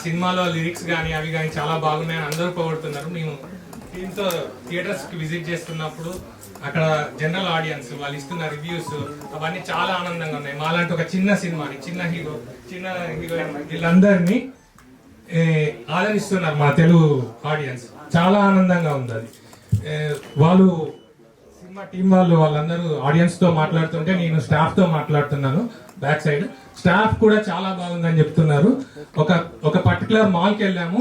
సినిమాలో లిరిక్స్ కానీ అవి కానీ చాలా బాగున్నాయని అందరూ పొగుడుతున్నారు. మేము దీంతో థియేటర్స్కి విజిట్ చేస్తున్నప్పుడు అక్కడ జనరల్ ఆడియన్స్ వాళ్ళు ఇస్తున్న రివ్యూస్ అవన్నీ చాలా ఆనందంగా ఉన్నాయి. మాలాంటి ఒక చిన్న సినిమాని చిన్న హీరోయిన్ వీళ్ళందరినీ ఆదరిస్తున్నారు మా తెలుగు ఆడియన్స్. చాలా ఆనందంగా ఉంది అది. వాళ్ళు సినిమా టీం వాళ్ళందరూ ఆడియన్స్తో మాట్లాడుతుంటే నేను స్టాఫ్తో మాట్లాడుతున్నాను. బ్యాక్ సైడ్ స్టాఫ్ కూడా చాలా బాగుందని చెప్తున్నారు. ఒక పర్టికులర్ మాల్కి వెళ్ళాము.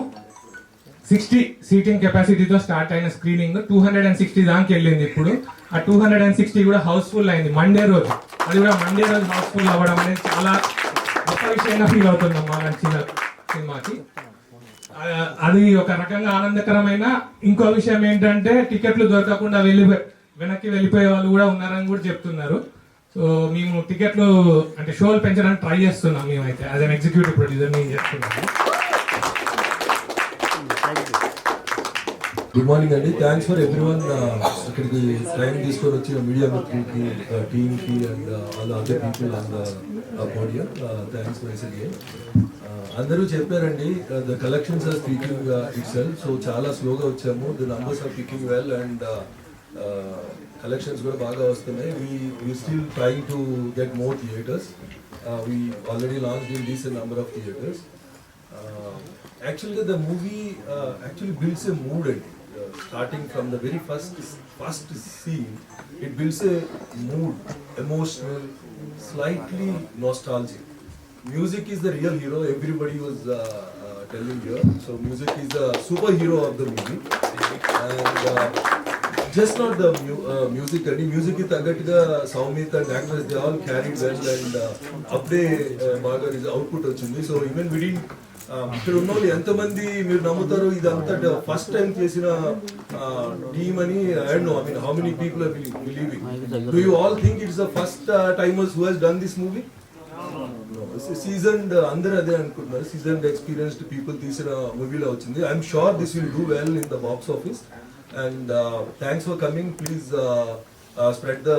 60 సీటింగ్ కెపాసిటీతో స్టార్ట్ అయిన స్క్రీనింగ్ 260 దానికి వెళ్ళింది. ఇప్పుడు ఆ 260 కూడా హౌస్ఫుల్ అయింది మండే రోజు. అది కూడా మండే రోజు హౌస్ఫుల్ అవ్వడం అనేది చాలా గొప్ప విషయంగా ఫీల్ అవుతున్నాం మా నచ్చిన సినిమాకి. అది ఒక రకంగా ఆనందకరమైన. ఇంకో విషయం ఏంటంటే టికెట్లు దొరకకుండా వెనక్కి వెళ్ళిపోయే వాళ్ళు కూడా ఉన్నారని కూడా చెప్తున్నారు. సో మేము టికెట్లు అంటే షోలు పెంచడానికి ట్రై చేస్తున్నాం. మేమైతే యాజ్ అన్ ఎగ్జిక్యూటివ్ ప్రొడ్యూసర్ నేను చేస్తున్నాను. గుడ్ మార్నింగ్ అండి. థ్యాంక్స్ ఫర్ ఎవ్రీవన్ ఇక్కడికి టైం తీసుకొని వచ్చిన మీడియా మిత్రులకి, టీమ్కి and all other people and audience. Thanks wise again. అందరూ చెప్పారండి the collections are speaking itself. So చాలా స్లోగా వచ్చాము. The numbers are picking well and collections కూడా బాగా వస్తున్నాయి. We still trying to get more theatres. We already launched in decent number of theatres. Actually the movie actually builds a mood and starting from the very first scene it builds a mood, emotional, slightly nostalgic. Music is the real hero, everybody was telling here. So music is the superhero of the movie and just not the music and music is tagatiga Soumit and actors they all carried well and apde baga is output ochindi. So even within ఇక్కడ ఉన్న వాళ్ళు ఎంతమంది మీరు నమ్ముతారు ఇదంతా first time చేసిన team అని? I don't know, I mean how many people are believing. Do you all think it's the first timers who has done this movie? Seasoned అందరూ అదే అనుకుంటున్నారు. సీజన్డ్ ఎక్స్పీరియన్స్డ్ పీపుల్ తీసిన మూవీలో వచ్చింది. I'm sure this will do well in the box office and thanks for coming. Please spread the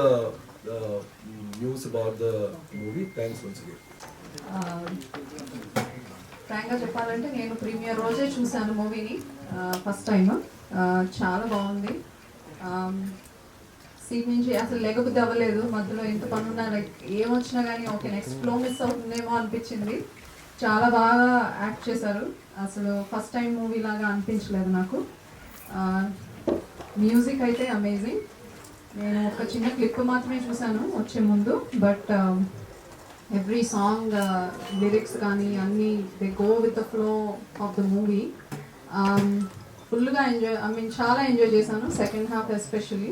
news about the movie. Thanks once again. ఫ్రాంక్గా చెప్పాలంటే నేను premier రోజే చూశాను మూవీని ఫస్ట్ టైం. చాలా బాగుంది. సీట్ నుంచి అసలు లేకపోతే అవ్వలేదు. మధ్యలో ఎంత పనున్నా లైక్ ఏమొచ్చినా కానీ ఓకే నెక్స్ట్ ఫ్లో మిస్ అవుతుందేమో అనిపించింది. చాలా బాగా యాక్ట్ చేశారు. అసలు ఫస్ట్ టైం మూవీ లాగా అనిపించలేదు నాకు. మ్యూజిక్ అయితే అమేజింగ్. నేను ఒక చిన్న క్లిప్ మాత్రమే చూశాను వచ్చే ముందు. బట్ ఎవ్రీ సాంగ్ లిరిక్స్ కానీ అన్నీ they go with the flow of the movie. ఫుల్గా ఎంజాయ్, ఐ మీన్ చాలా ఎంజాయ్ చేశాను సెకండ్ హాఫ్ ఎస్పెషలీ.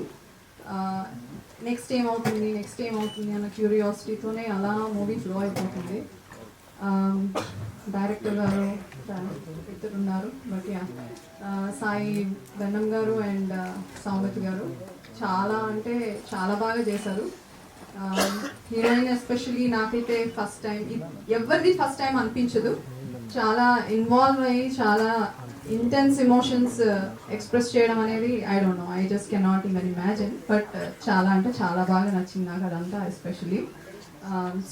నెక్స్ట్ ఏమవుతుంది అన్న క్యూరియాసిటీతోనే అలా మూవీ ఫ్లో అయిపోతుంది. డైరెక్టర్ గారు ఇద్దరు ఉన్నారు బట్ సాయి గన్నం గారు అండ్ సౌమిత్ గారు చాలా అంటే చాలా బాగా చేశారు. హీరోయిన్ ఎస్పెషలీ నాకైతే ఫస్ట్ టైం, ఎవరిది ఫస్ట్ టైం అనిపించదు. చాలా ఇన్వాల్వ్ అయ్యి చాలా ఇంటెన్స్ ఎమోషన్స్ ఎక్స్ప్రెస్ చేయడం అనేది I don't know, I just cannot even imagine. But చాలా అంటే చాలా బాగా నచ్చింది నాకు అదంతా. Especially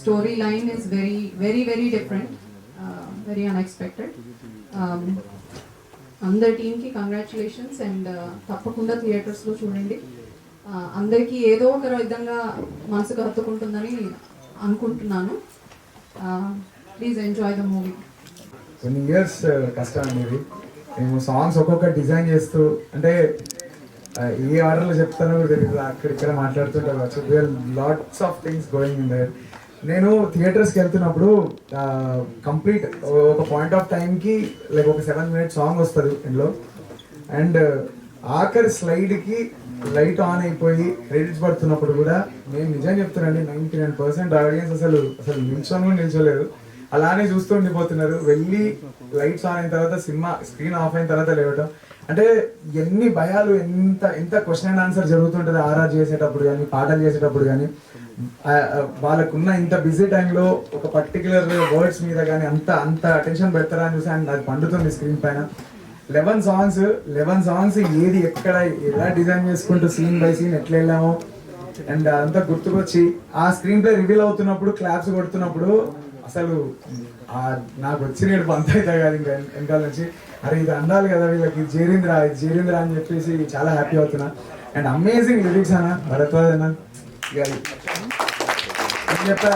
story line is very very very different, very unexpected. అందరి టీమ్కి కంగ్రాచులేషన్స్ అండ్ తప్పకుండా థియేటర్స్లో చూడండి. అందరికీ ఏదో ఒక విధంగా మనసుకు హత్తుకుంటుందని అనుకుంటున్నాను. Please enjoy the movie. కొన్ని ఇయర్స్ కష్టం అనేది మేము సాంగ్స్ ఒక్కొక్క డిజైన్ చేస్తూ, అంటే ఏ ఆర్డర్లో చెప్తానో కూడా తెలియదు, అక్కడిక్కడ మాట్లాడుతుంటారు కావచ్చు. We are lots of things going in there. నేను థియేటర్స్కి వెళ్తున్నప్పుడు కంప్లీట్ ఒక పాయింట్ ఆఫ్ టైంకి లైక్ ఒక 7 minute సాంగ్ వస్తుంది ఇందులో. అండ్ ఆఖరి స్లైడ్కి లైట్ ఆన్ అయిపోయి క్రెడిట్స్ పడుతున్నప్పుడు కూడా నేను నిజం చెప్తున్నానండి, 99% ఆడియన్స్ అసలు నిల్చొని కూడా నిల్చోలేదు, అలానే చూస్తూ ఉండిపోతున్నారు. వెళ్ళి లైట్స్ ఆన్ అయిన తర్వాత సినిమా స్క్రీన్ ఆఫ్ అయిన తర్వాత లేవటం అంటే ఎన్ని భయాలు, ఎంత క్వశ్చన్ అండ్ ఆన్సర్ జరుగుతుంటుంది ఆర్ఆర్ చేసేటప్పుడు కానీ పాటలు చేసేటప్పుడు కానీ. వాళ్ళకున్న ఇంత బిజీ టైంలో ఒక పర్టికులర్ వర్డ్స్ మీద కానీ అంత అటెన్షన్ పెడతారా అని చూసి అది పండుతుంది స్క్రీన్ పైన. 11 సాంగ్స్ ఏది ఎక్కడ ఎలా డిజైన్ చేసుకుంటూ సీన్ బై సీన్ ఎట్లా వెళ్ళామో అండ్ అదంతా గుర్తుకొచ్చి ఆ స్క్రీన్ ప్లే రివీల్ అవుతున్నప్పుడు క్లాప్స్ కొడుతున్నప్పుడు అసలు నాకు వచ్చిన ఏడుపు అంత అవుతాయి కాదు ఇంకా వెనకాల నుంచి, అరే ఇది అన్నాలి కదా వీళ్ళకి, ఇది చేరింద్రా అని చెప్పేసి చాలా హ్యాపీ అవుతున్నా. అండ్ అమేజింగ్ లిరిక్స్ అన్న భరద్వాజ్ అన్న, ఇక నేను చెప్తా,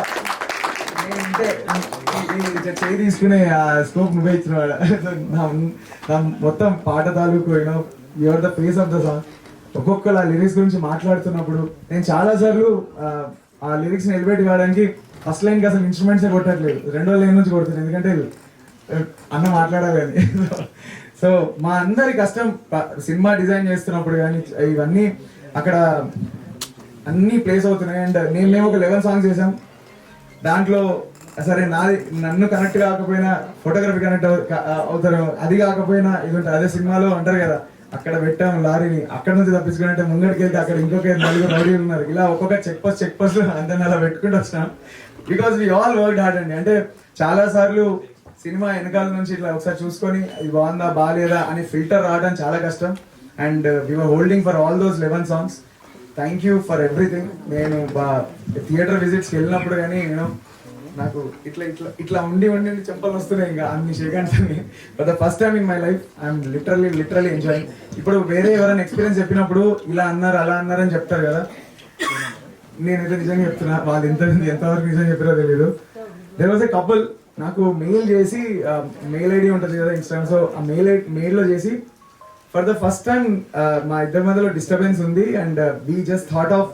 నేనంటే చేయి తీసుకునే ఆ స్కోప్ నువ్వే ఇచ్చినవాడ. నా మొత్తం పాట తాలూకు you know your the face of the song. ఒక్కొక్కరు ఆ లిరిక్స్ గురించి మాట్లాడుతున్నప్పుడు నేను చాలాసార్లు ఆ లిరిక్స్ని ఎలివేట్ కావడానికి ఫస్ట్ లైన్కి అసలు ఇన్స్ట్రుమెంట్సే కొట్టట్లేదు, రెండో లైన్ నుంచి కొడుతున్నాను, ఎందుకంటే అన్న మాట్లాడాలి అని. సో మా అందరి కష్టం సినిమా డిజైన్ చేస్తున్నప్పుడు కానీ ఇవన్నీ అక్కడ అన్నీ ప్లేస్ అవుతున్నాయి. అండ్ మేము ఒక 11 సాంగ్స్ చేసాం, దాంట్లో సరే నన్ను కనెక్ట్ కాకపోయినా ఫోటోగ్రఫీ కనెక్ట్ అవుతారు, అది కాకపోయినా ఇది ఉంటుంది. అదే సినిమాలో అంటారు కదా, అక్కడ పెట్టాం లారీని, అక్కడ నుంచి తప్పించుకుంటే ముంగడికి వెళ్తే అక్కడ ఇంకొక 4 రౌడీలు ఉన్నారు, ఇలా ఒక్కొక్క చెక్ పోస్ట్ అందరిని అలా పెట్టుకుంటూ వచ్చినాం. Because we all work hard అండి. అంటే చాలా సార్లు సినిమా వెనకాల నుంచి ఇట్లా ఒకసారి చూసుకొని ఇది బాగుందా బాగాలేదా అని ఫిల్టర్ రావడం చాలా కష్టం. And we're holding for all those 11 songs. Thank you for everything. నేను థియేటర్ విజిట్స్కి వెళ్ళినప్పుడు కానీ నేను నాకు ఇట్లా ఇట్లా ఇట్లా ఉండి చెంపలు వస్తున్నాయి ఇంకా అన్ని సెకండ్స్ అని. For the first time in my life I'm literally enjoying. ఇప్పుడు వేరే ఎవరైనా ఎక్స్పీరియన్స్ చెప్పినప్పుడు ఇలా అన్నారు అలా అన్నారు అని చెప్తారు కదా, నేనైతే నిజంగా చెప్తున్నా, వాళ్ళు ఎంతవరకు నిజంగా చెప్పారో తెలియదు. దేర్ వాజ్ ఎ కపుల్ నాకు మెయిల్ చేసి, మెయిల్ ఐడి ఉంటుంది కదా ఇన్స్టాగ్రామ్, సో ఆ మెయిల్లో చేసి ఫర్ ద ఫస్ట్ టైం మా ఇద్దరి మధ్యలో డిస్టర్బెన్స్ ఉంది and we just thought of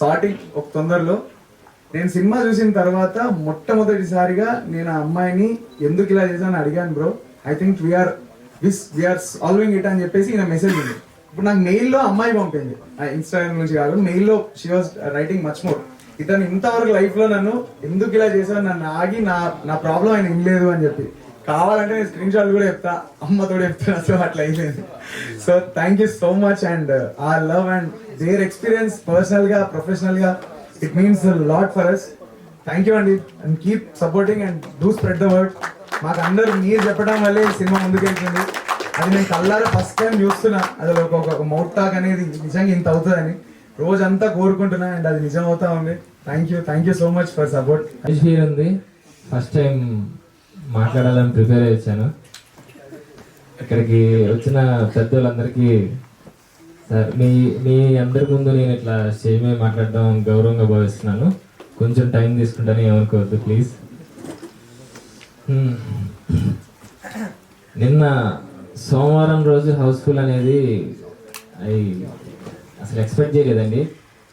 sorting ఒక తొందరలో. నేను సినిమా చూసిన తర్వాత మొట్టమొదటిసారిగా నేను ఆ అమ్మాయిని ఎందుకు ఇలా చేశాను అడిగాను, bro I think we're solving it అని చెప్పేసి ఈయన మెసేజ్ ఉంది. ఇప్పుడు నాకు మెయిల్లో అమ్మాయి పంపింది, ఇన్స్టాగ్రామ్ నుంచి కాదు, మెయిల్లో she was writing much more. ఇతను ఇంతవరకు లైఫ్లో నన్ను ఎందుకు ఇలా చేశాను, నన్ను ఆగి నా ప్రాబ్లం ఆయన వినలేదు అని చెప్పి. కావాలంటే నేను స్క్రీన్ షాట్ కూడా చెప్తా, అమ్మతో చెప్తాను, అసలు అట్లా అయిపోయింది. So thank you so much. And ఆ లవ్ అండ్ దేర్ ఎక్స్పీరియన్స్ పర్సనల్గా ప్రొఫెషనల్గా it means lot for us. Thank you అండి. And keep supporting and do spread the word. మాకు అందరూ మీరు చెప్పడం వల్లే ఈ సినిమా ముందుకెళ్తుంది. అది నేను కళ్ళారా ఫస్ట్ టైం చూస్తున్నా, అది ఒక మౌత్ టాక్ అనేది నిజంగా ఇంత అవుతుందని రోజంతా కోరుకుంటున్నా అండ్ అది నిజం అవుతా ఉంది. Thank you so much for support. Feel ఉంది, ఫస్ట్ టైం మాట్లాడాలని ప్రిపేర్ అయ్యి వచ్చాను. ఇక్కడికి వచ్చిన పెద్దోళ్ళందరికీ సార్ మీ అందరి ముందు నేను ఇట్లా స్టేజ్ మీద మాట్లాడడం గౌరవంగా భావిస్తున్నాను. కొంచెం టైం తీసుకుంటాను, ఏమనుకోవద్దు ప్లీజ్. నిన్న సోమవారం రోజు హౌస్ఫుల్ అనేది అసలు ఎక్స్పెక్ట్ చేయలేదండి.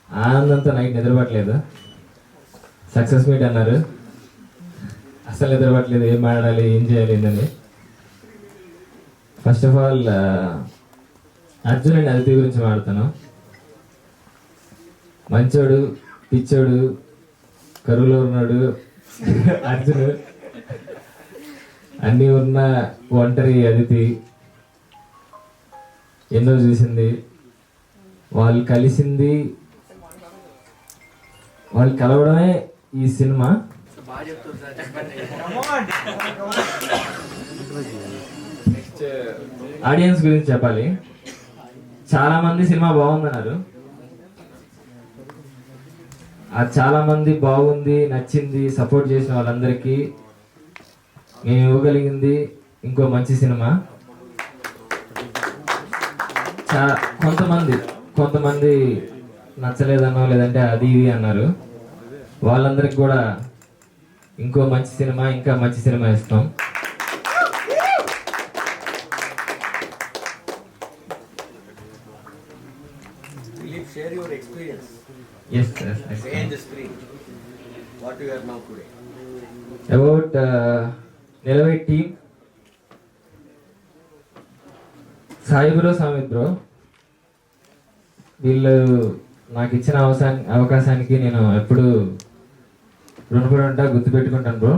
ఆనందంతో నైట్ నిద్రపట్టలేదు. సక్సెస్ మీట్ అన్నారు, అసలు నిద్రపట్టలేదు, ఏం మాట్లాడాలి ఏం చేయాలి ఏంటని. First of all Arjun and Aditi గురించి మాట్లాడతాను. మంచోడు, పిచ్చోడు, కరువులో ఉన్నాడు అర్జున్, అన్నీ ఉన్న ఒంటరి అదితి, ఎన్నో చూసింది, వాళ్ళు కలిసింది, వాళ్ళు కలవడమే ఈ సినిమా. ఆడియన్స్ గురించి చెప్పాలి. చాలా మంది సినిమా బాగుందన్నారు, చాలా మంది బాగుంది నచ్చింది సపోర్ట్ చేసిన వాళ్ళందరికీ మేము ఇవ్వగలిగింది ఇంకో మంచి సినిమా. కొంతమంది నచ్చలేదనో లేదంటే అది ఇది అన్నారు, వాళ్ళందరికి కూడా ఇంకో మంచి సినిమా, ఇంకా మంచి సినిమా ఇస్తాం. Share your experience. Yes, sir. Behind the screen. What you are now today. About Nilavai team, Sai bro, Samit bro, వీళ్ళు నాకు ఇచ్చిన అవకాశానికి నేను ఎప్పుడు రుణపడి ఉంటా, గుర్తుపెట్టుకుంటాను బ్రో.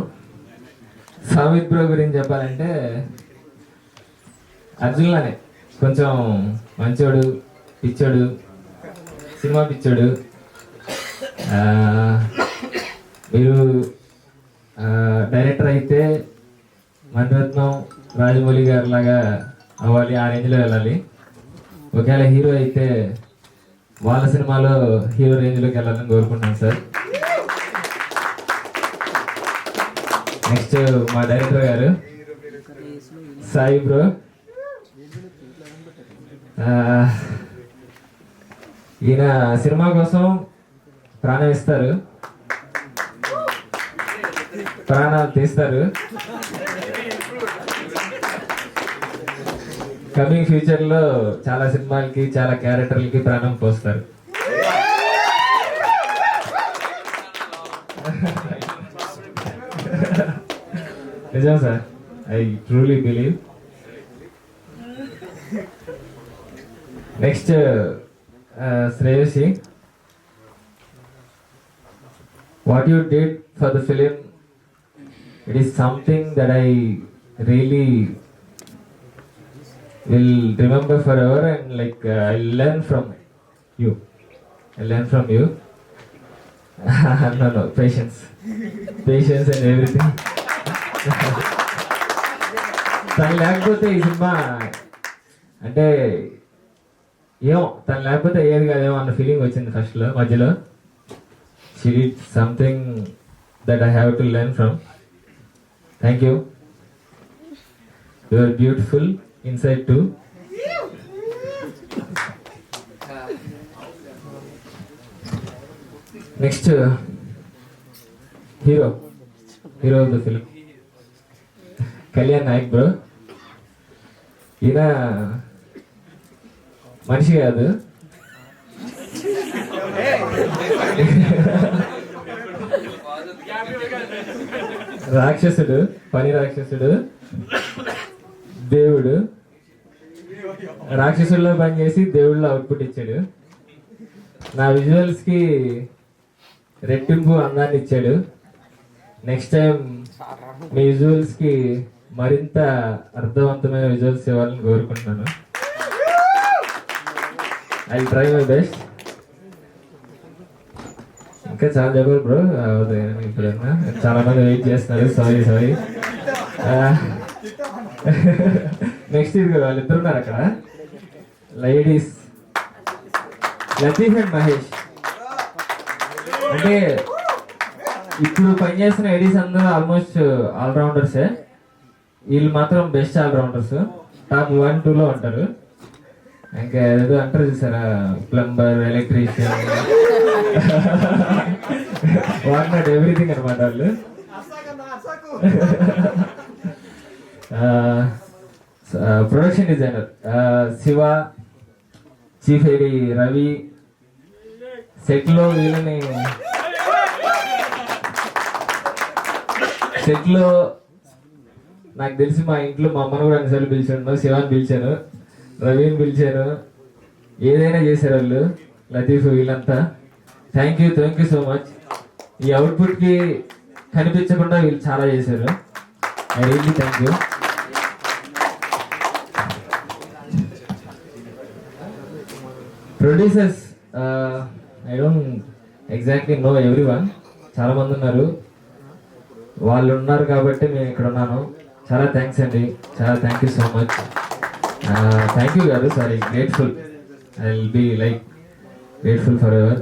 సామిత్ బ్రో గురించి చెప్పాలంటే అర్జున్లానే కొంచెం మంచోడు, పిచ్చోడు, సినిమా పిచ్చోడు. మీరు డైరెక్టర్ అయితే మణిరత్నం, రాజమౌళి గారి లాగా అవ్వాలి, ఆ రేంజ్లో వెళ్ళాలి. ఒకవేళ హీరో అయితే వాళ్ళ సినిమాలో హీరో రేంజ్లోకి వెళ్ళాలని కోరుకుంటున్నాను సార్. నెక్స్ట్ మా డైరెక్టర్ గారు సాయి బ్రో. ఈయన సినిమా కోసం ప్రాణం ఇస్తారు, ప్రాణాలు తీస్తారు. కమింగ్ ఫ్యూచర్ లో చాలా సినిమాలకి చాలా క్యారెక్టర్లకి ప్రాణం పోస్తారు. నిజం sir, I truly believe. Next Shreyasi, what you did for the film, it is something that I really will remember forever, and like I learn from you. No, patience and everything. తను లేకపోతే ఈ సినిమా అంటే ఏమో, తను లేకపోతే ఏది కాదేమో అన్న ఫీలింగ్ వచ్చింది ఫస్ట్లో, మధ్యలో. She did something that I have to learn from. Thank you. You are beautiful inside too. Next, hero of the film, Kalyan Naik bro. ఈయన మనిషి కాదు, రాక్షసుడు, పని రాక్షసుడు, దేవుడు. రాక్షసుల్లో పనిచేసి దేవుళ్ళలో అవుట్పుట్ ఇచ్చాడు. నా విజువల్స్ కి రెట్టింపు అందాన్ని ఇచ్చాడు. నెక్స్ట్ టైం మీ విజువల్స్ కి మరింత అర్థవంతమైన విజువల్స్ ఇవ్వాలని కోరుకుంటున్నాను. I try my best. ఇంకా చాలా చెప్పారు బ్రో, ఇప్పుడన్నా చాలా మంది వెయిట్ చేస్తున్నారు. సారీ. నెక్స్ట్ ఇది వాళ్ళిద్దరు ఉన్నారు అక్కడ, లేడీస్, లతీఫ్ అండ్ మహేష్. అంటే ఇప్పుడు పనిచేస్తున్న ఎడీస్ అందరూ ఆల్మోస్ట్ ఆల్రౌండర్సే, వీళ్ళు మాత్రం బెస్ట్ ఆల్రౌండర్స్. టాప్ 1, 2లో ఉంటారు. ఇంకా ఏదో అంటారు చూసారా, plumber, electrician, what not everything అనమాట వాళ్ళు. Production designer Shiva, chief AD Ravi. సెట్లో నాకు తెలిసి మా ఇంట్లో మా అమ్మను కూడా అన్నిసార్లు పిలిచాను, శివాని పిలిచాను, రవిని పిలిచాను, ఏదైనా చేశారు వాళ్ళు, లతీఫ్, వీళ్ళంతా. Thank you so much. ఈ అవుట్పుట్కి కనిపించకుండా వీళ్ళు చాలా చేశారు. I really thank you. Producers, I don't exactly know everyone. చాలా మంది ఉన్నారు, వాళ్ళు ఉన్నారు కాబట్టి నేను ఇక్కడ ఉన్నాను. చాలా థ్యాంక్స్ అండి, చాలా thank you so much. Thank you కాదు, sorry, grateful. I will be like grateful forever.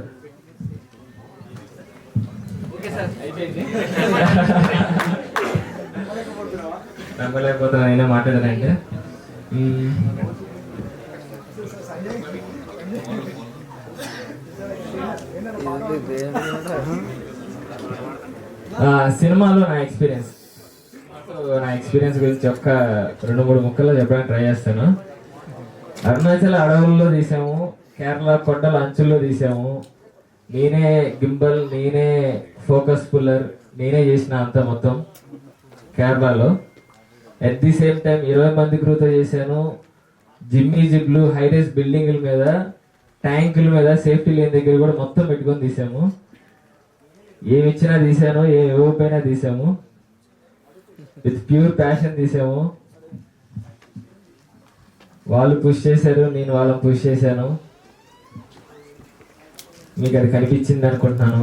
నమ్మలేకపోతున్నా నేనే మాట్లాడానంటే. సినిమాలో నా ఎక్స్పీరియన్స్ గురించి ఒక 2-3 ముక్కల్లో చెప్పడానికి ట్రై చేస్తాను. అరుణాచల్ అడవుల్లో తీసాము, కేరళ కొండల అంచుల్లో తీసాము. నేనే గింబల్, నేనే ఫోకస్ పుల్లర్, నేనే చేసిన అంతా మొత్తం కేరళలో. అట్ ది సేమ్ టైం 20 మంది క్రూతో చేశాను. జిమ్లు, హైరేస్ బిల్డింగుల మీద, ట్యాంకుల మీద, సేఫ్టీ లేని దగ్గర కూడా మొత్తం పెట్టుకొని తీసాము. ఏమి ఇచ్చినా తీసాను, ఏమి ఇవ్వకపోయినా తీసాము. విత్ ప్యూర్ ప్యాషన్ తీసాము. వాళ్ళు పుష్ చేశారు, నేను వాళ్ళని పుష్ చేశాను. మీకు అది కనిపించింది అనుకుంటున్నాను.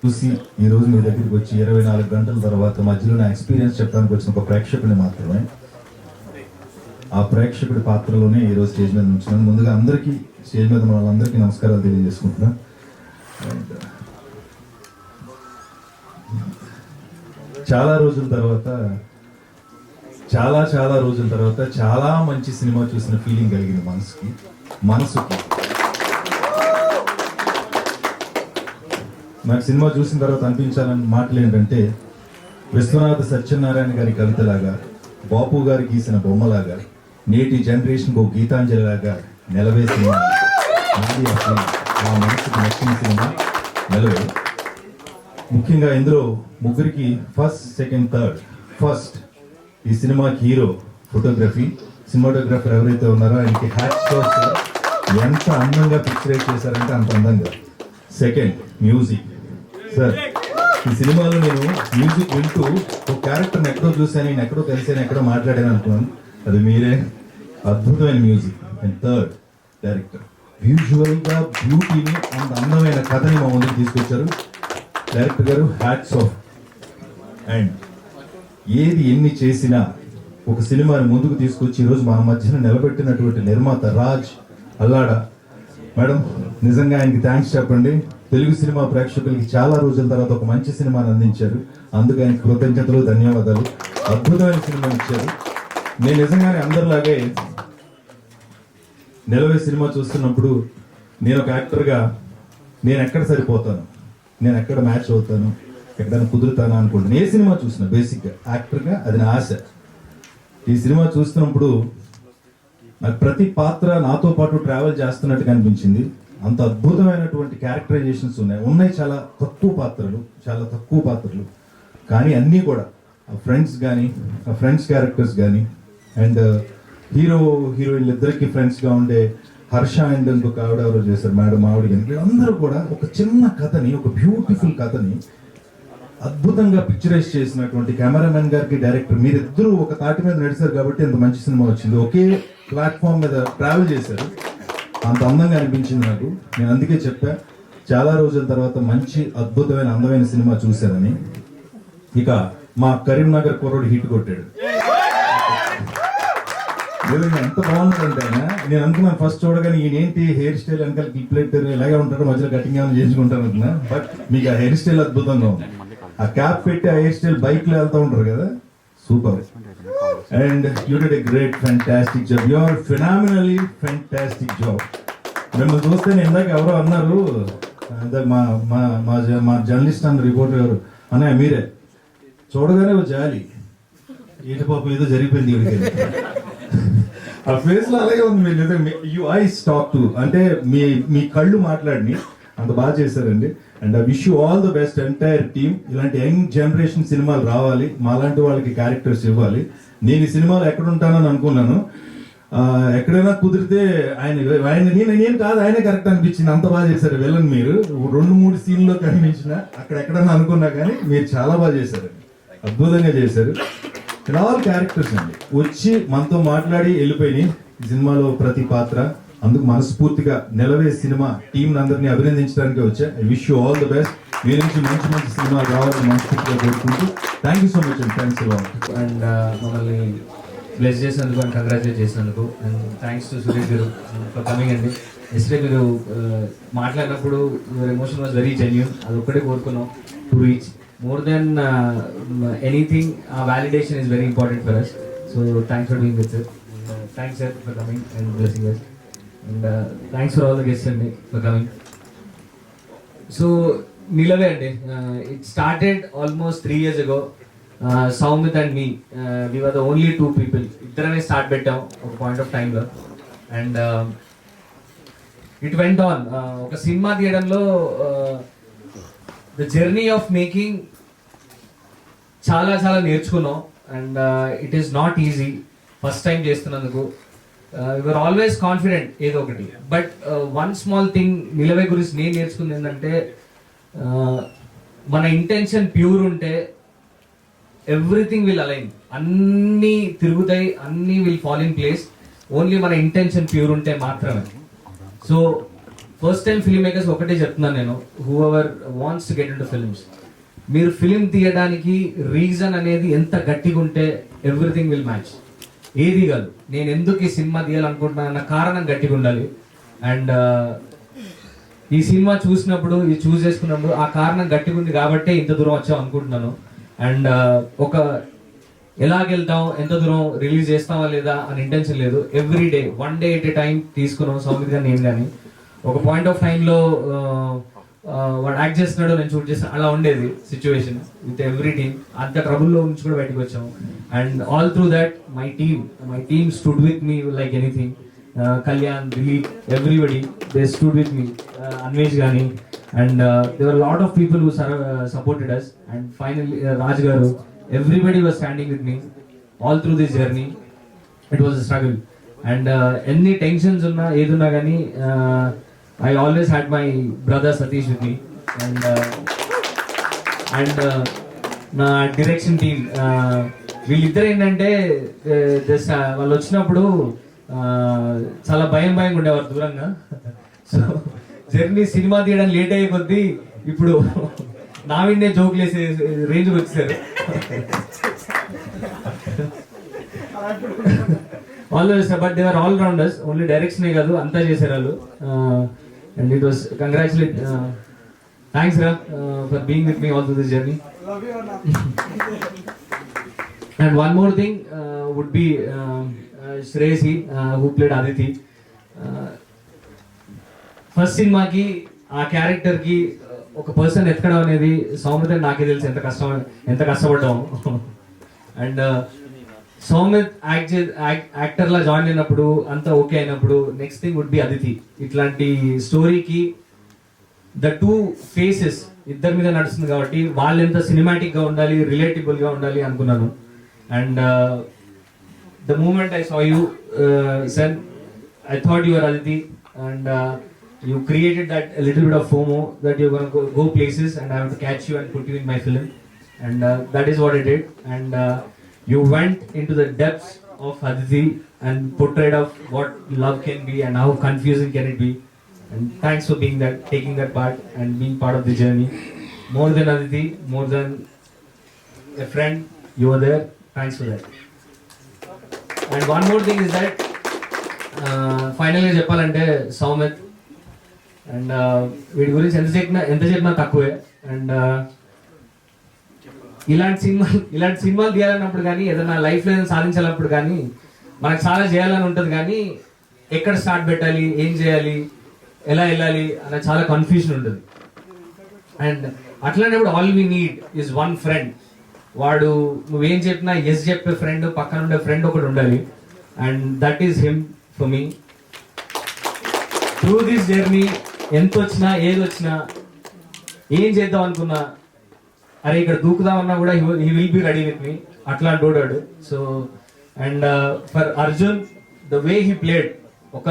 చూసి ఈరోజు మీ దగ్గరికి వచ్చి 24 గంటల తర్వాత మధ్యలో నా ఎక్స్పీరియన్స్ చెప్పడానికి వచ్చిన ఒక ప్రేక్షకుడిని మాత్రమే. ఆ ప్రేక్షకుడి పాత్రలోనే ఈరోజు స్టేజ్ మీద ఉంచున్నాను. ముందుగా అందరికీ, స్టేజ్ మీద మన వాళ్ళందరికీ నమస్కారాలు తెలియజేసుకుంటున్నాను. అండ్ చాలా రోజుల తర్వాత చాలా మంచి సినిమా చూసిన ఫీలింగ్ కలిగింది మనసుకి. నాకు సినిమా చూసిన తర్వాత అనిపించాలని మాటలు ఏంటంటే, విశ్వనాథ సత్యనారాయణ గారి కవితలాగా, బాపు గారు గీసిన బొమ్మలాగా, నేటి జనరేషన్కి ఒక గీతాంజలిలాగా నిలవే సినిమా. అది అసలు నా మనసుకు నచ్చిన సినిమా నిలవే. ముఖ్యంగా ఇందులో ముగ్గురికి ఫస్ట్, సెకండ్, థర్డ్. ఫస్ట్ ఈ సినిమాకి హీరో సినిమాటోగ్రఫర్ ఎవరైతే ఉన్నారో ఆయనకి హ్యాట్స్ ఆఫ్. ఎంత అందంగా పిక్చరైజ్ చేశారంటే అంత అందంగా. Second music. సార్, ఈ సినిమాలో నేను మ్యూజిక్ వింటూ ఒక క్యారెక్టర్ని ఎక్కడో చూశాను, నేను ఎక్కడో కలిసాను, ఎక్కడో మాట్లాడాను అనుకున్నాను. అది మీరే. అద్భుతమైన మ్యూజిక్. And third director. విజువల్గా బ్యూటీని అంత అందమైన కథని మా ముందుకు తీసుకొచ్చారు డైరెక్టర్ గారు. Hats off. అండ్ ఏది ఎన్ని చేసినా ఒక సినిమాని ముందుకు తీసుకొచ్చి ఈరోజు మన మధ్యన నిలబెట్టినటువంటి నిర్మాత రాజ్ అల్లాడ మేడం, నిజంగా ఆయనకి థ్యాంక్స్ చెప్పండి. తెలుగు సినిమా ప్రేక్షకులకి చాలా రోజుల తర్వాత ఒక మంచి సినిమాని అందించారు. అందుకు ఆయనకి కృతజ్ఞతలు, ధన్యవాదాలు. అద్భుతమైన సినిమా ఇచ్చారు. నేను నిజంగానే అందరిలాగే నిలవే సినిమా చూస్తున్నప్పుడు నేను ఒక యాక్టర్గా నేను ఎక్కడ సరిపోతాను, నేను ఎక్కడ మ్యాచ్ అవుతాను, ఎక్కడైనా కుదురుతాను అనుకుంటాను. ఏ సినిమా చూసినా బేసిక్గా యాక్టర్గా అది నా ఆశ. ఈ సినిమా చూస్తున్నప్పుడు నాకు ప్రతి పాత్ర నాతో పాటు ట్రావెల్ చేస్తున్నట్టుగా అనిపించింది. అంత అద్భుతమైనటువంటి క్యారెక్టరైజేషన్స్ ఉన్నాయి. చాలా తక్కువ పాత్రలు కానీ అన్నీ కూడా ఫ్రెండ్స్ క్యారెక్టర్స్ కానీ, అండ్ హీరోయిన్లు ఇద్దరికి ఫ్రెండ్స్గా ఉండే హర్ష అండ్ ఇంకొక ఆవిడ ఎవరో చేశారు మేడం, ఆవిడ కానీ, వీళ్ళందరూ కూడా ఒక చిన్న కథని, ఒక బ్యూటిఫుల్ కథని అద్భుతంగా పిక్చరైజ్ చేసినటువంటి కెమెరామెన్ గారికి, డైరెక్టర్, మీరిద్దరూ ఒక తాటి మీద నడిచారు కాబట్టి ఎంత మంచి సినిమా వచ్చింది. ఒకే ప్లాట్ఫామ్ మీద ట్రావెల్ చేశారు. అంత అందంగా అనిపించింది నాకు. నేను అందుకే చెప్పా, చాలా రోజుల తర్వాత మంచి అద్భుతమైన అందమైన సినిమా చూశారని. ఇక మా కరీంనగర్ కుర్రోడు హిట్ కొట్టాడు. నిజంగా ఎంత బాగున్నాడంటే ఆయన, నేను అనుకున్నాను ఫస్ట్ చూడగానే ఈయనేంటి హెయిర్ స్టైల్ వెనకాల క్లిప్లెట్ ఇలాగే ఉంటారు, మధ్యలో కటింగ్ ఏమైనా చేయించుకుంటారు అనుకున్నా. బట్ మీకు ఆ హెయిర్ స్టైల్ అద్భుతంగా ఉంది. ఆ క్యాప్ పెట్టి ఆ హెయిర్ స్టైల్ బైక్ లో వెళ్తూ ఉంటారు కదా, super. And you did a great fantastic job. You are phenomenally fantastic job. మిమ్మల్ని చూస్తే నేను ఇందాక ఎవరో అన్నారు, మా జర్నలిస్ట్ అన్న రిపోర్టర్ ఎవరు అన్నయ్య మీరే, చూడగానే ఒక జాలి, ఏంటి పాపం ఏదో జరిగిపోయింది వీడికి. ఆ ఫేస్ లో అలాగే ఉంది. మీరు యూ ఐస్ టాక్ టు అంటే మీ కళ్ళు మాట్లాడిని అంత బాగా చేశారండి. And I wish you all the best entire team. ఇలాంటి యంగ్ జనరేషన్ సినిమాలు రావాలి, మాలాంటి వాళ్ళకి క్యారెక్టర్స్ ఇవ్వాలి. నేను ఈ సినిమాలో ఎక్కడ ఉంటానని అనుకున్నాను. ఎక్కడైనా కుదిరితే నేను కాదు, ఆయనే కరెక్ట్ అనిపించింది. అంత బాగా చేశారు విలన్. మీరు 2-3 సీన్లో కనిపించిన అక్కడ ఎక్కడన్నా అనుకున్నా కానీ మీరు చాలా బాగా చేశారు, అద్భుతంగా చేశారు. ఆల్ క్యారెక్టర్స్ అండి వచ్చి మనతో మాట్లాడి వెళ్ళిపోయినాయి ఈ సినిమాలో ప్రతి పాత్ర. అందుకు మనస్ఫూర్తిగా నిలవే సినిమా టీం అందరినీ అభినందించడానికి వచ్చా. I wish you all the best. మీ నుంచి మంచి మంచి సినిమాలు రావాలని మనస్ఫూర్తిగా కోరుకుంటూ thank you so much and thanks a lot. And మమ్మల్ని బ్లెస్ చేసినందుకు అండ్ కంగ్రాచులేట్ చేసినందుకు అండ్ థ్యాంక్స్ టు సురేష్ గారు ఫర్ కమింగ్ అండి. ఎస్టే మీరు మాట్లాడినప్పుడు your emotion was very genuine. అది ఒక్కటే కోరుకున్నాం to reach more than anything. Validation is very important for us, so thanks for being with us. Thanks sir for coming and blessing us, and thanks for all the guests and for coming. So Nilave ante it started almost 3 years ago. Soumit and me, we were the only 2 people. Iddarane start pettam oka point of time lo, and it went on. Oka cinema thiyadamlo the journey of making చాలా నేర్చుకున్నాం. And it is not easy first time చేస్తున్నందుకు. You're always confident ఏదో ఒకటి. But one small thing నిలవే గురించి నేను నేర్చుకుంది ఏంటంటే, మన ఇంటెన్షన్ ప్యూర్ ఉంటే ఎవ్రీథింగ్ విల్ అలైన్, అన్నీ తిరుగుతాయి, అన్నీ will fall in place. Only మన ఇంటెన్షన్ ప్యూర్ ఉంటే మాత్రమే. So first time film makers ఒకటే చెప్తున్నాను నేను, who ever wants to get in to films, మీరు ఫిలిం తీయడానికి రీజన్ అనేది ఎంత గట్టిగా ఉంటే ఎవ్రీథింగ్ విల్ మ్యాచ్. ఏది కాదు, నేను ఎందుకు ఈ సినిమా తీయాలనుకుంటున్నా అన్న కారణం గట్టిగా ఉండాలి. అండ్ ఈ సినిమా చూసినప్పుడు, ఇది చూస్ చేసుకున్నప్పుడు ఆ కారణం గట్టిగా ఉంది కాబట్టే ఇంత దూరం వచ్చాం అనుకుంటున్నాను. అండ్ ఒక ఎలాగెళ్తాం, ఎంత దూరం రిలీజ్ చేస్తామా లేదా అని ఇంటెన్షన్ లేదు. Every day 1 day at a time తీసుకున్నాం సౌమిత్ గారు, నేను కానీ. ఒక పాయింట్ ఆఫ్ టైంలో వాడు యాక్ట్ చేస్తున్నాడు, నేను షూట్ చేస్తాను, అలా ఉండేది సిచ్యువేషన్ విత్ ఎవ్రీ టీమ్. అంత ట్రబుల్లో నుంచి కూడా బయటకు వచ్చాము. And all through that my team stood with me like anything. Kalyan, Dilip, everybody they stood with me. Anvesh కానీ, and there lot of people who supported us. And finally Raj గారు, everybody was standing with me all through this journey. It was a struggle, and any tensions unna edunna gani I always had my brother Satish with me, and na direction team వీళ్ళిద్దరు ఏంటంటే వాళ్ళు వచ్చినప్పుడు చాలా భయంగా ఉండేవారు దూరంగా. So journey సినిమా తీయడానికి లేట్ అయ్యే కొద్దీ ఇప్పుడు నా విన్నే జోకులు వేసే రేంజ్కి వచ్చేసారు. Always, but they are all rounders. Only direction కాదు, అంతా చేశారు వాళ్ళు. And it was congratulate, thanks రా for being with me all through this journey. And one more thing would be Shreyasi, who played Aditi. First సినిమాకి ఆ క్యారెక్టర్కి ఒక పర్సన్ ఎత్తుకడం అనేది సౌమిత్ అని నాకే తెలుసు ఎంత కష్టపడ్డాము. అండ్ సౌమిత్ యాక్టర్లా జాయిన్ అయినప్పుడు అంతా ఓకే అయినప్పుడు next thing would be Aditi. ఇట్లాంటి స్టోరీకి ద 2 ఫేసెస్ ఇద్దరి మీద నడుస్తుంది కాబట్టి వాళ్ళు ఎంత సినిమాటిక్ గా ఉండాలి, రిలేటబుల్ గా ఉండాలి అనుకున్నాను. And the moment I saw you then, I thought you were Aditi, and you created that a little bit of FOMO that you're going to go places and I have to catch you and put you in my film, and that is what I did. And you went into the depths of Aditi and portrayed of what love can be and how confusing can it be. And thanks for being that, taking that part and being part of the journey. More than Aditi, more than a friend, you were there. Thanks for that. And one more thing is that ఫైనల్గా చెప్పాలంటే Soumith, and వీడి గురించి ఎంత చెప్పినా తక్కువే. And ఇలాంటి సినిమాలు తీయాలన్నప్పుడు కానీ, ఏదైనా లైఫ్లో ఏదైనా సాధించాలన్నప్పుడు కానీ మనకు చాలా చేయాలని ఉంటుంది, కానీ ఎక్కడ స్టార్ట్ పెట్టాలి, ఏం చేయాలి, ఎలా వెళ్ళాలి అన్న చాలా కన్ఫ్యూజన్ ఉంటుంది. అండ్ అట్లాంటప్పుడు all we need is one friend. వాడు నువ్వేం చెప్పినా ఎస్ చెప్పే ఫ్రెండ్, పక్కన ఉండే ఫ్రెండ్ ఒకటి ఉండాలి. And that is him for me. Through this journey, ఎంత వచ్చినా ఏది వచ్చినా, ఏం చేద్దాం అనుకున్నా, అరే ఇక్కడ దూకుదామన్నా కూడా he will be ready with me. అట్లా డోడాడు. So and for Arjun, the way he played, ఒక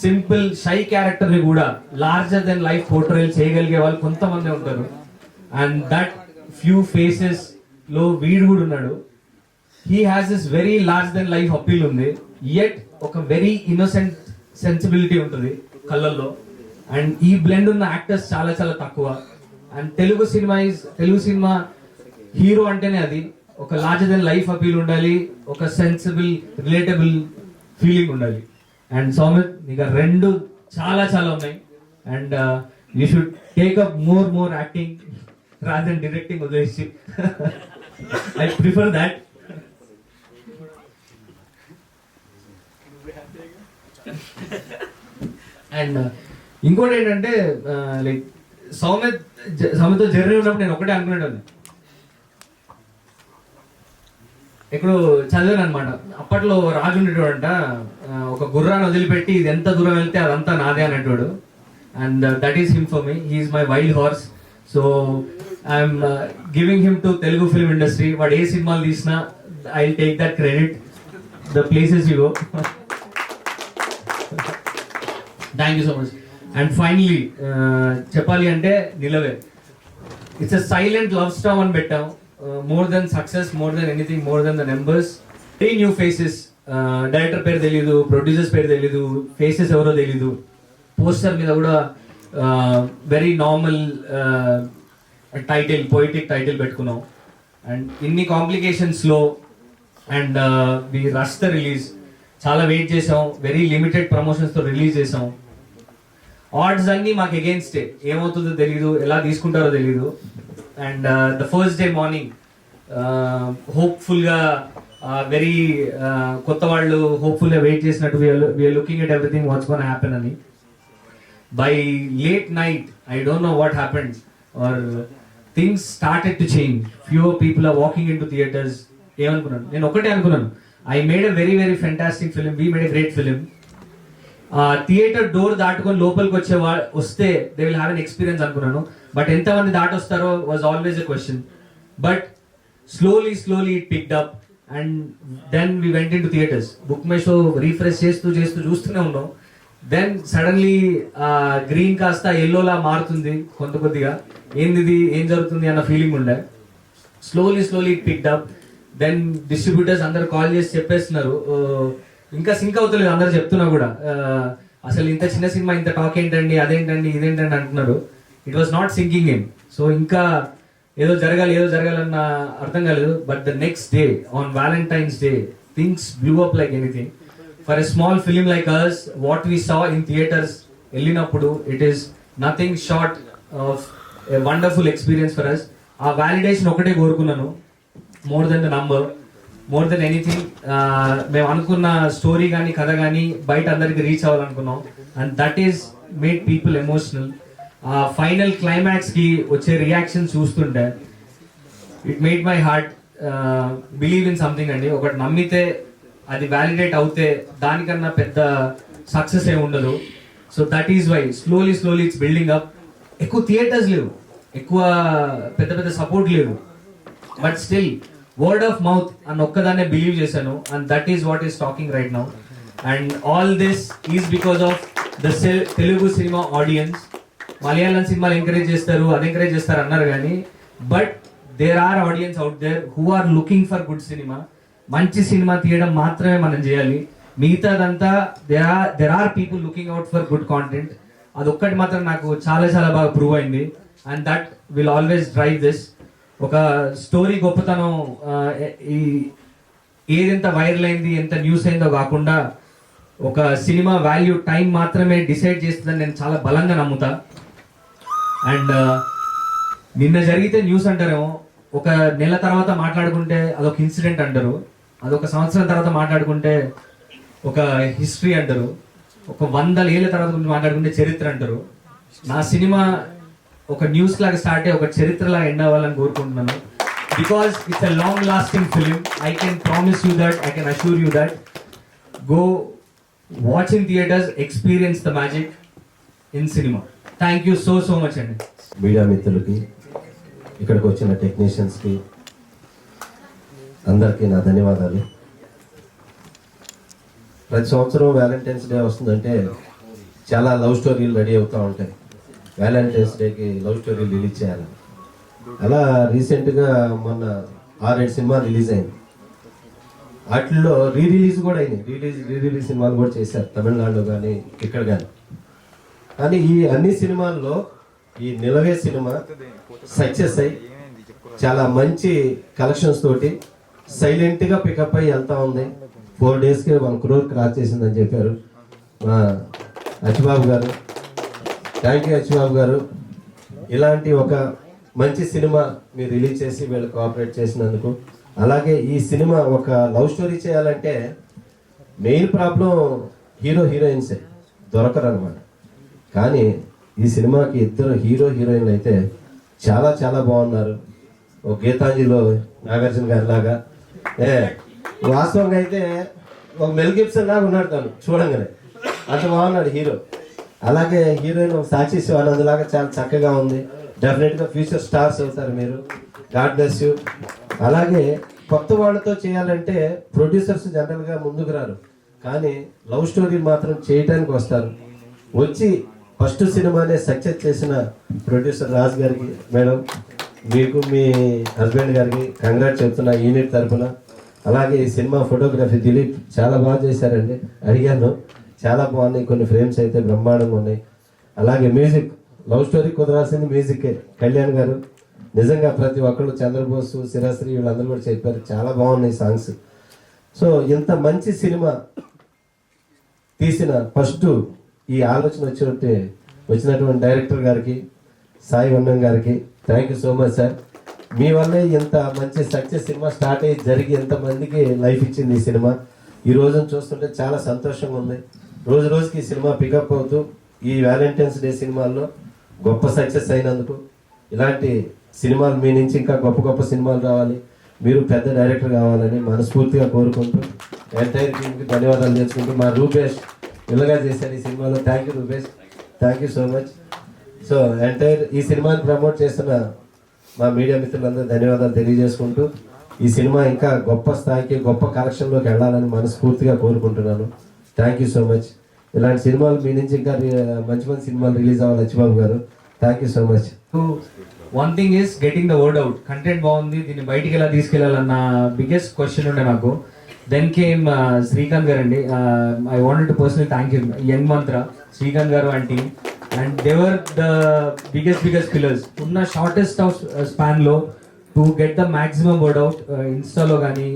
సింపుల్ షై క్యారెక్టర్ ని కూడా లార్జర్ దెన్ లైఫ్ పోర్ట్రేల్ చేయగలిగే వాళ్ళు కొంతమంది ఉంటారు. అండ్ దట్ ఫ్యూ ఫేసెస్ లో వీడు కూడా ఉన్నాడు. He has this very large then life appeal ఉంది, యెట్ ఒక వెరీ ఇన్నోసెంట్ సెన్సిబిలిటీ ఉంటుంది కళ్ళల్లో. అండ్ ఈ బ్లెండ్ ఉన్న యాక్టర్స్ చాలా చాలా తక్కువ. అండ్ తెలుగు సినిమా హీరో అంటేనే అది ఒక లార్జర్ దెన్ లైఫ్ అపీల్ ఉండాలి, ఒక సెన్సిబుల్ రిలేటబుల్ ఫీలింగ్ ఉండాలి. అండ్ సౌమిత్, నీకు రెండు చాలా చాలా ఉన్నాయి. And you should take up more acting rather than directing వదిలేసి. I prefer that. అండ్ ఇంకోటి ఏంటంటే లైక్ సౌమిత్తో జర్నీ ఉన్నప్పుడు నేను ఒకటే అనుకునేవాడిని, ఇప్పుడు చదివాను అనమాట. అప్పట్లో రాజు ఉండేటోడంట, ఒక గుర్రాన్ని వదిలిపెట్టి ఇది ఎంత దూరం వెళ్తే అదంతా నాదే అనేటోడు. And that is him for me. He is my wild horse. So I'm giving him to Telugu film industry. వాడు ఏ సినిమాలు తీసినా I will take that credit, the places you go. Thank you so much. And finally చెప్పాలి అంటే Nilave, it's a silent love storm అని పెట్టాం. More than success, more than anything, more than the numbers. 3 new faces. Director పేరు తెలీదు, producers పేరు తెలీదు, faces ఎవరో తెలీదు. పోస్టర్ మీద కూడా very normal title, poetic title పెట్టుకున్నాం. అండ్ ఇన్ని కాంప్లికేషన్స్లో and we rush the release. చాలా వెయిట్ చేసాం, వెరీ లిమిటెడ్ ప్రమోషన్స్తో రిలీజ్ చేసాం. ఆర్డ్స్ అన్నీ మాకు అగేన్స్టే, ఏమవుతుందో తెలీదు, ఎలా తీసుకుంటారో తెలీదు. And the first day morning హోప్ఫుల్గా వెరీ కొత్త వాళ్ళు హోప్ఫుల్గా వెయిట్ చేసినట్టు we're looking at everything what's gonna happen అని. By late night, I don't know what happened, or things started to change. Fewer people are walking into theaters. ఏమనుకున్నాను నేను ఒకటే అనుకున్నాను, I made a very very fantastic film. We made a great film. Theatre door దాటుకొని లోపలికి వస్తే they will have an experience అనుకున్నాను. But ఎంతమంది దాటొస్తారో was always a question. But slowly it picked up and then we went into theatres. Book my show refresh చేస్తూ చూస్తూనే ఉన్నాం. Then suddenly green కాస్త ఎల్లోలా మారుతుంది కొద్దిగా. ఏం జరుగుతుంది అన్న ఫీలింగ్ ఉండే. Slowly it picked up. Then distributors అందరు కాల్ చేసి చెప్పేస్తున్నారు, ఇంకా సింక్ అవుతలేదు అందరు చెప్తున్నా కూడా, అసలు ఇంత చిన్న సినిమా ఇంత టాక్ ఏంటండి, అదేంటండి ఇదేంటండి అంటున్నారు. It was not sinking in. So ఇంకా ఏదో జరగాలన్న అర్థం కాలేదు. But the next day on Valentine's day things blew up like anything. For a small film like us, what we saw in theatres వెళ్ళినప్పుడు it is nothing short of a wonderful experience for us. ఆ validation ఒకటే కోరుకున్నాను, more than the number, more than anything. మేము అనుకున్న story కానీ కథ కానీ బయట అందరికి reach అవ్వాలనుకున్నాం. And that is made people emotional. Final క్లైమాక్స్కి వచ్చే రియాక్షన్ చూస్తుంటే it made my heart believe in something అండి. ఒకటి నమ్మితే అది వ్యాలిడేట్ అవుతే దానికన్నా పెద్ద సక్సెస్ ఏమి ఉండదు. So that is why slowly it's building up. ఎక్కువ థియేటర్స్ లేవు, ఎక్కువ పెద్ద సపోర్ట్ లేదు. But still word of mouth అని ఒక్కదాన్నే బిలీవ్ చేశాను. And that is what is talking right now. And all this is because of the Telugu cinema audiences. Malayalam సినిమాలు encourage చేస్తారు అన్నారు కానీ, but there are audiences out there who are looking for good cinema. మంచి cinema తీయడం మాత్రమే మనం చేయాలి. మిగతాదంతా there are people looking out for good content. అదొక్కటి మాత్రం నాకు చాలా బాగా ప్రూవ్ అయింది. And that will always drive this. ఒక స్టోరీ గొప్పతనం ఏదెంత వైరల్ అయింది, ఎంత న్యూస్ అయిందో కాకుండా ఒక సినిమా వాల్యూ టైం మాత్రమే డిసైడ్ చేస్తుందని నేను చాలా బలంగా నమ్ముతా. అండ్ నిన్న జరిగితే న్యూస్ అంటారేమో, ఒక నెల తర్వాత మాట్లాడుకుంటే అదొక ఇన్సిడెంట్ అంటారు, అదొక సంవత్సరం తర్వాత మాట్లాడుకుంటే ఒక హిస్టరీ అంటారు, ఒక 100 ఏళ్ళ తర్వాత గురించి మాట్లాడుకుంటే చరిత్ర అంటారు. నా సినిమా ఒక న్యూస్ లాగా స్టార్ట్ అయ్యి ఒక చరిత్రలాగా ఎండ్ అవ్వాలని కోరుకుంటున్నాను. Because it's a long lasting film. I can promise you that, I can assure you that. Go watch in theatres, experience the magic in cinema. Thank you so much అండి. Media మిత్రులకి, ఇక్కడికి వచ్చిన టెక్నీషియన్స్కి అందరికీ నా ధన్యవాదాలు. ప్రతి సంవత్సరం వ్యాలంటైన్స్ డే వస్తుందంటే చాలా లవ్ స్టోరీలు రెడీ అవుతూ ఉంటాయి. వ్యాలంటైన్స్ డేకి లవ్ స్టోరీలు రిలీజ్ చేయాలి. అలా రీసెంట్గా మొన్న 6-7 సినిమాలు రిలీజ్ అయింది. వాటిల్లో రీ రిలీజ్ కూడా అయింది. రీ రిలీజ్ సినిమాలు కూడా చేశారు తమిళనాడులో కానీ ఇక్కడ కానీ. కానీ ఈ అన్ని సినిమాల్లో ఈ నిలవే సినిమా సక్సెస్ అయ్యి చాలా మంచి కలెక్షన్స్ తోటి సైలెంట్గా పికప్ అయ్యి వెళ్తా ఉంది. 4 డేస్కి 1 crore క్రాస్ చేసిందని చెప్పారు మా అచ్చిబాబు గారు. థ్యాంక్ యూ అచ్చిబాబు గారు. ఇలాంటి ఒక మంచి సినిమా మీరు రిలీజ్ చేసి వీళ్ళు కోఆపరేట్ చేసినందుకు. అలాగే ఈ సినిమా ఒక లవ్ స్టోరీ చేయాలంటే మెయిన్ ప్రాబ్లం హీరోయిన్సే దొరకరు అనమాట. కానీ ఈ సినిమాకి 2 హీరోయిన్లు అయితే చాలా బాగున్నారు. ఒక గీతాంజలిలో నాగార్జున గారి లాగా, వాస్తవంగా అయితే ఒక మెల్ గిబ్సన్ లాగా ఉన్నాడు తను చూడంగానే, అంత బాగున్నాడు హీరో. అలాగే హీరోయిన్ ఒక సాక్షి శివానంద్ లాగా చాలా చక్కగా ఉంది. డెఫినెట్గా ఫ్యూచర్ స్టార్స్ అవుతారు మీరు. God bless you. అలాగే కొత్త వాళ్ళతో చేయాలంటే ప్రొడ్యూసర్స్ జనరల్గా ముందుకు రారు, కానీ లవ్ స్టోరీ మాత్రం చేయటానికి వస్తారు. వచ్చి ఫస్ట్ సినిమానే సక్సెస్ చేసిన ప్రొడ్యూసర్ రాజ్ గారికి, మేడం మీకు మీ హస్బెండ్ గారికి కంగ్రాట్ చెప్తున్నా యూనిట్ తరఫున. అలాగే ఈ సినిమా ఫోటోగ్రఫీ దిలీప్ చాలా బాగా చేశారండి, అడిగాను, చాలా బాగున్నాయి. కొన్ని ఫ్రేమ్స్ అయితే బ్రహ్మాండంగా ఉన్నాయి. అలాగే మ్యూజిక్, లవ్ స్టోరీ కుదరాల్సింది మ్యూజిక్కే. కళ్యాణ్ గారు నిజంగా ప్రతి ఒక్కళ్ళు, చంద్రబోసు, శిరాశ్రీ వీళ్ళందరూ కూడా చెప్పారు, చాలా బాగున్నాయి సాంగ్స్. సో ఇంత మంచి సినిమా తీసిన ఫస్ట్ ఈ ఆలోచన వచ్చినటువంటి డైరెక్టర్ గారికి, సాయి వన్నం గారికి thank you so much sir. మీ వల్లే ఇంత మంచి సక్సెస్ సినిమా స్టార్ట్ అయ్యి జరిగి ఎంతమందికి లైఫ్ ఇచ్చింది ఈ సినిమా. ఈ రోజును చూస్తుంటే చాలా సంతోషంగా ఉంది. రోజు రోజుకి ఈ సినిమా పికప్ అవుతూ ఈ వ్యాలంటైన్స్ డే సినిమాల్లో గొప్ప సక్సెస్ అయినందుకు, ఇలాంటి సినిమాలు మీ నుంచి ఇంకా గొప్ప గొప్ప సినిమాలు రావాలి, మీరు పెద్ద డైరెక్టర్ కావాలని మనస్ఫూర్తిగా కోరుకుంటూ ఎంటైర్ టీంకి ధన్యవాదాలు చేసుకుంటూ, మా రూపేష్ ఇలాగా చేశారు ఈ సినిమాలో. Thank you Rupesh, thank you so much. So entire ఈ సినిమాని ప్రమోట్ చేస్తున్న మా మీడియా మిత్రులందరూ ధన్యవాదాలు తెలియజేసుకుంటూ, ఈ సినిమా ఇంకా గొప్ప స్థాయికి గొప్ప కలెక్షన్లోకి వెళ్ళాలని మనస్ఫూర్తిగా కోరుకుంటున్నాను. Thank you so much. ఇలాంటి సినిమాలు మీ నుంచి ఇంకా మంచి మంచి సినిమాలు రిలీజ్ అవ్వాలి లచ్చిబాబు గారు. Thank you so much. One thing is getting the word out. Content బాగుంది, దీన్ని బయటికి ఎలా తీసుకెళ్లాలన్న బిగ్గెస్ట్ క్వశ్చన్ ఉండే నాకు. దెన్ కేమ్ శ్రీకాంత్ గారు అండి. I wanted to personally thank you Young Mantra, Srikanth garu and team. And they were the biggest pillars ఉన్న షార్టెస్ట్ ఆఫ్ స్పాన్ లో to get the maximum word out. ఇన్స్టాలో కానీ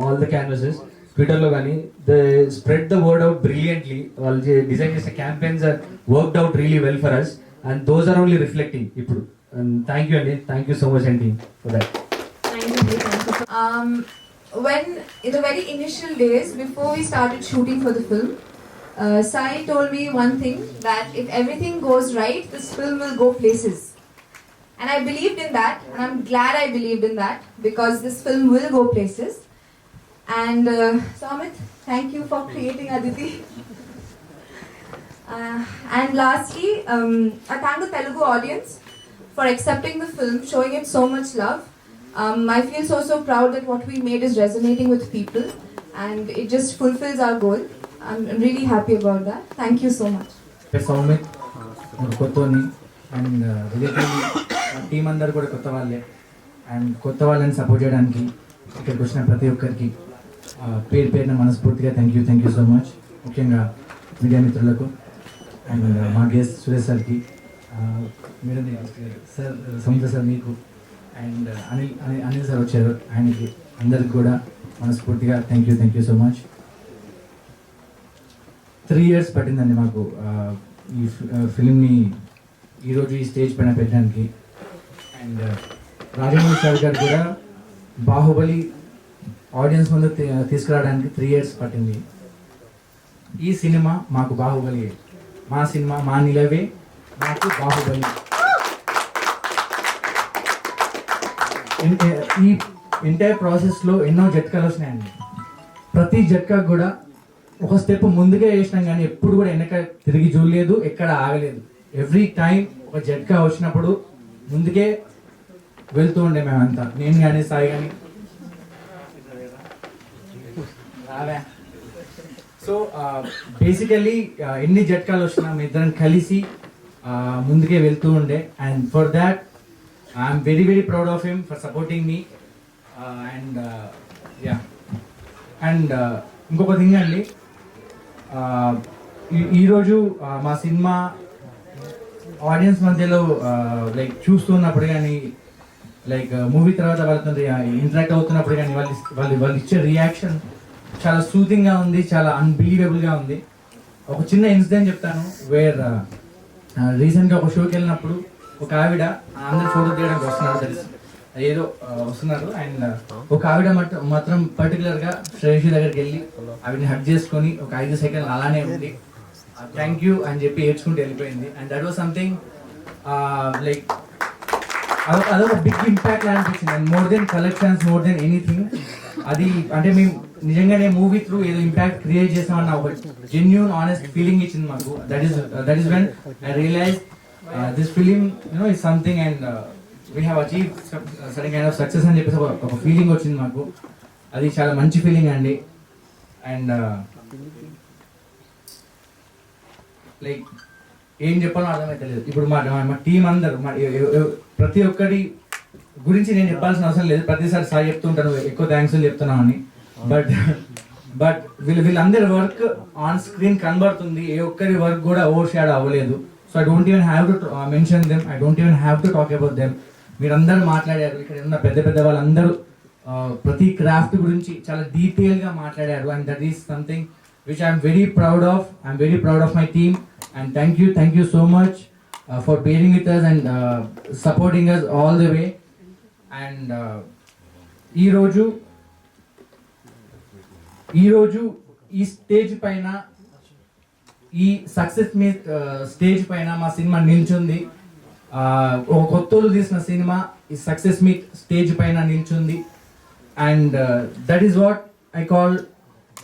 ఆల్ ద క్యాన్వసెస్, ట్విట్టర్లో కానీ the spread the word out brilliantly. వాళ్ళు design చేసిన campaigns are worked out really well for us and those are only reflecting ఇప్పుడు. Thank you అండి, thank you so much అండి for that. When in the very initial days before we started shooting for the film, Sai told me one thing, that if everything goes right, this film will go places. And I believed in that, and I'm glad I believed in that, because this film will go places. And so Amit, thank you for creating Aditi. And lastly, I thank the Telugu audience for accepting the film, showing it so much love. I feel so proud that what we made is resonating with people, and it just fulfills our goal. I'm really happy about that. Thank you so much. Soumith కొత్తని and relatively team అందరు కూడా కొత్త వాళ్ళే. And కొత్త వాళ్ళని support చేయడానికి ఇక్కడికి వచ్చిన ప్రతి ఒక్కరికి పేరు పేరున మనస్ఫూర్తిగా థ్యాంక్ యూ సో మచ్. ముఖ్యంగా మీడియా మిత్రులకు అండ్ మా గెస్ట్ సురేష్ సార్కి, మేడం సార్, సముద్ర సార్ మీకు, అండ్ అనిల్ సార్ వచ్చారు, ఆయనకి అందరికి కూడా మనస్ఫూర్తిగా thank you so much. 3 years పట్టిందండి మాకు ఈ ఫిల్మ్ని ఈరోజు ఈ స్టేజ్ పైన పెట్టడానికి. అండ్ రాజమౌళి సార్ గారు కూడా బాహుబలి ఆడియన్స్ ముందు తీసుకురావడానికి 3 years పట్టింది. ఈ సినిమా మాకు బాహుబలి, మా సినిమా, మా నిలవే మాకు బాహుబలి. ఈ ఎంటైర్ ప్రాసెస్లో ఎన్నో జట్కాలు వచ్చినాయండి. ప్రతి జట్కా కూడా ఒక స్టెప్ ముందుగా వేసినాం, కానీ ఎప్పుడు కూడా వెనక తిరిగి చూడలేదు, ఎక్కడ ఆగలేదు. ఎవ్రీ టైం ఒక జట్కా వచ్చినప్పుడు ముందుకే వెళ్తూ ఉండే మేమంతా, నేను కానీ సాయి కానీ. సో బేసికల్లీ ఎన్ని జట్కాలు వచ్చినా మీ ఇద్దరం కలిసి ముందుకే వెళ్తూ ఉండే. And for that I'm very proud of him for supporting me. And yeah, and ఇంకొక థింగ్ అండి, ఈరోజు మా సినిమా ఆడియన్స్ మధ్యలో లైక్ చూస్తున్నప్పుడు కానీ, లైక్ మూవీ తర్వాత వాళ్ళతో ఇంటరాక్ట్ అవుతున్నప్పుడు కానీ వాళ్ళు ఇచ్చే రియాక్షన్ చాలా సూతింగ్గా ఉంది, చాలా అన్బిలీవబుల్గా ఉంది. ఒక చిన్న ఇన్సిడెంట్ చెప్తాను. వేర్ రీసెంట్గా ఒక షోకి వెళ్ళినప్పుడు ఒక ఆవిడ అందరు ఫోటో తీయడానికి వస్తున్నారు అండ్ ఒక ఆవిడ మాత్రం పర్టికులర్గా శ్రేషి దగ్గరికి వెళ్ళి ఆవిడని హక్ చేసుకొని ఒక 5 seconds అలానే ఉంది, థ్యాంక్ యూ అని చెప్పి ఏడ్చుకుంటూ వెళ్ళిపోయింది. And that was something like అదొక బిగ్ ఇంపాక్ట్ అనిపించింది. And more than collections, more than anything, అది అంటే మేము నిజంగానే మూవీ త్రూ ఏదో ఇంపాక్ట్ క్రియేట్ చేసామన్న ఒక జెన్యూన్ ఆనెస్ట్ ఫీలింగ్ ఇచ్చింది మాకు. That is when I realize this film is something and we have achieved certain kind of success అని చెప్పేసి ఒక ఫీలింగ్ వచ్చింది మాకు. అది చాలా మంచి ఫీలింగ్ అండి. అండ్ లైక్ ఏం చెప్పాలో అర్థమైతే లేదు. ఇప్పుడు మా టీం అందరూ ప్రతి ఒక్కరి గురించి నేను చెప్పాల్సిన అవసరం లేదు, ప్రతిసారి సాయి చెప్తుంటాను ఎక్కువ థ్యాంక్స్ చెప్తున్నామని. బట్ వీళ్ళందరి వర్క్ ఆన్ స్క్రీన్ కనబడుతుంది, ఏ ఒక్కరి వర్క్ కూడా ఓవర్ షాడో అవ్వలేదు. So I don't even have to mention them, I don't even have to talk about them. మీరందరూ మాట్లాడారు, ఇక్కడ ఉన్న పెద్ద వాళ్ళందరూ ప్రతి క్రాఫ్ట్ గురించి చాలా డీటెయిల్గా మాట్లాడారు. And that is something which I'm very proud of. I'm very proud of my team. And thank you so much for bearing with us and supporting us all the way. And ఈరోజు ఈ stage పైన, ఈ success మీ stage పైన మా cinema నిల్చుంది. ఒక కొత్తలు తీసిన cinema ఈ success meet stage పైన నిల్చుంది. And that is what I call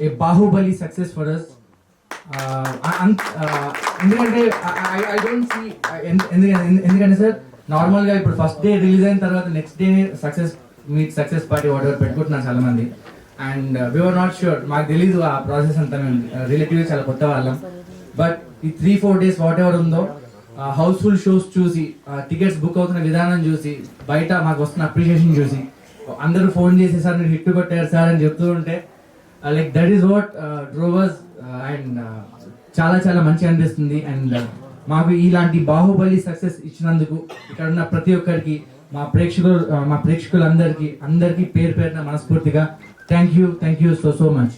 a Baahubali success for us. ఎందుకంటే ఐ డోంట్ సీ, ఎందుకంటే సార్ నార్మల్గా ఇప్పుడు ఫస్ట్ డే రిలీజ్ అయిన తర్వాత next day success party whatever పెట్టుకుంటున్నారు చాలా మంది. అండ్ వీఆర్ నాట్ ష్యూర్, మాకు తెలీదు ఆ ప్రాసెస్ అంతా, మేము రిలేటివ్గా చాలా కొత్త వాళ్ళం. బట్ ఈ 3-4 days వాట్ ఎవర్ ఉందో, హౌస్ఫుల్ షోస్ చూసి, టికెట్స్ బుక్ అవుతున్న విధానం చూసి, బయట మాకు వస్తున్న అప్రిషియేషన్ చూసి, అందరూ ఫోన్ చేసి సార్ మీరు హిట్ కొట్టారు సార్ అని చెప్తూ ఉంటే, like that is what drovers. And చాలా చాలా మంచిగా అనిపిస్తుంది. అండ్ మాకు ఇలాంటి బాహుబలి సక్సెస్ ఇచ్చినందుకు ఇక్కడ ఉన్న ప్రతి ఒక్కరికి, మా ప్రేక్షకులందరికీ పేరు పేరున మనస్ఫూర్తిగా థ్యాంక్ యూ సో మచ్.